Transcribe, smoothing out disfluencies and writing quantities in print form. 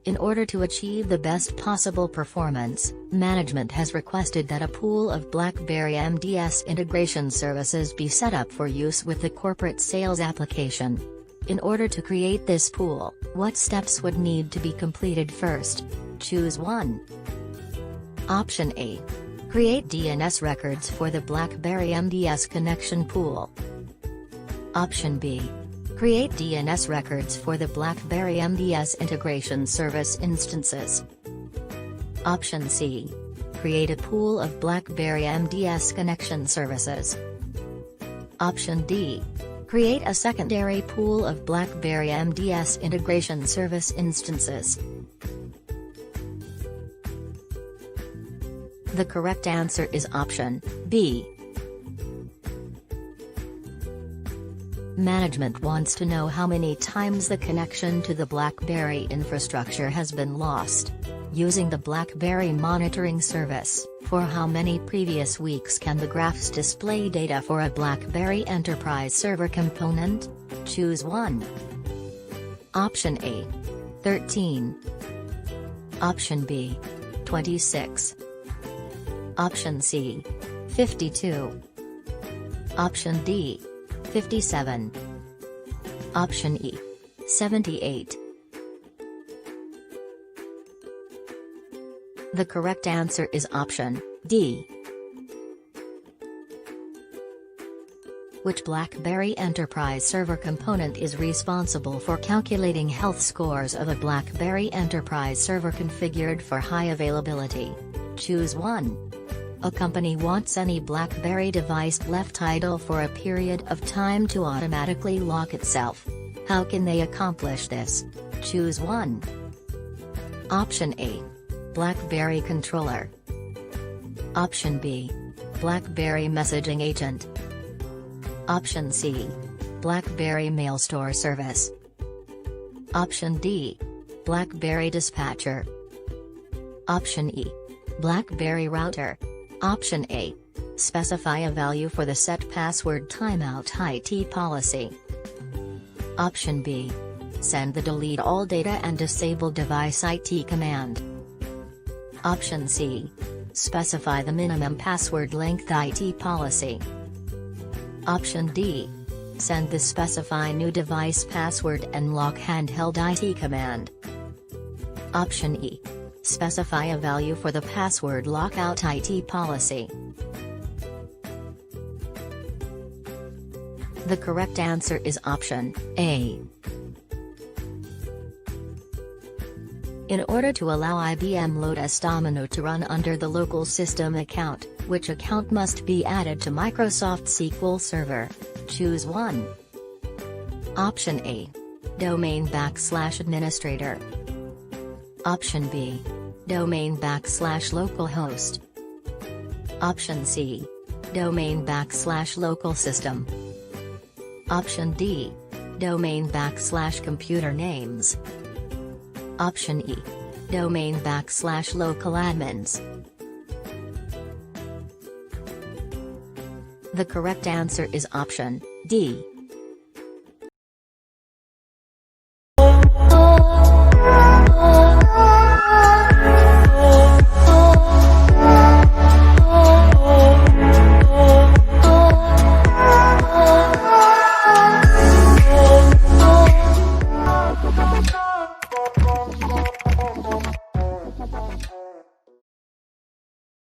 In order to achieve the best possible performance, management has requested that a pool of BlackBerry MDS integration services be set up for use with the corporate sales application. In order to create this pool, what steps would need to be completed first? Choose 1. Option A. Create DNS records for the BlackBerry MDS connection pool. Option B. Create DNS records for the BlackBerry MDS integration service instances. Option C. Create a pool of BlackBerry MDS connection services. Option D. Create a secondary pool of BlackBerry MDS integration service instances. The correct answer is option B. Management wants to know how many times the connection to the BlackBerry infrastructure has been lost. Using the BlackBerry monitoring service, for how many previous weeks can the graphs display data for a BlackBerry enterprise server component? Choose 1. Option A. 13. Option B. 26. Option C. 52. Option D. 57. Option E. 78. The correct answer is option D. Which BlackBerry Enterprise server component is responsible for calculating health scores of a BlackBerry Enterprise server configured for high availability? Choose 1. A company wants any BlackBerry device left idle for a period of time to automatically lock itself. How can they accomplish this? Choose 1. Option A. BlackBerry controller. Option B. BlackBerry messaging agent. Option C. BlackBerry mail store service. Option D. BlackBerry dispatcher. Option E. BlackBerry router. Option A. Specify a value for the set password timeout IT policy. Option B. Send the delete all data and disable device IT command. Option C. Specify the minimum password length IT policy. Option D. Send the specify new device password and lock handheld IT command. Option E. Specify a value for the password lockout IT policy. The correct answer is option A. In order to allow IBM Lotus Domino to run under the local system account, which account must be added to Microsoft SQL Server? Choose 1. Option A. Domain/administrator. Option B. Domain/localhost. Option C. Domain/local system. Option D. Domain/computer names. Option E. Domain/local admins. The correct answer is option D.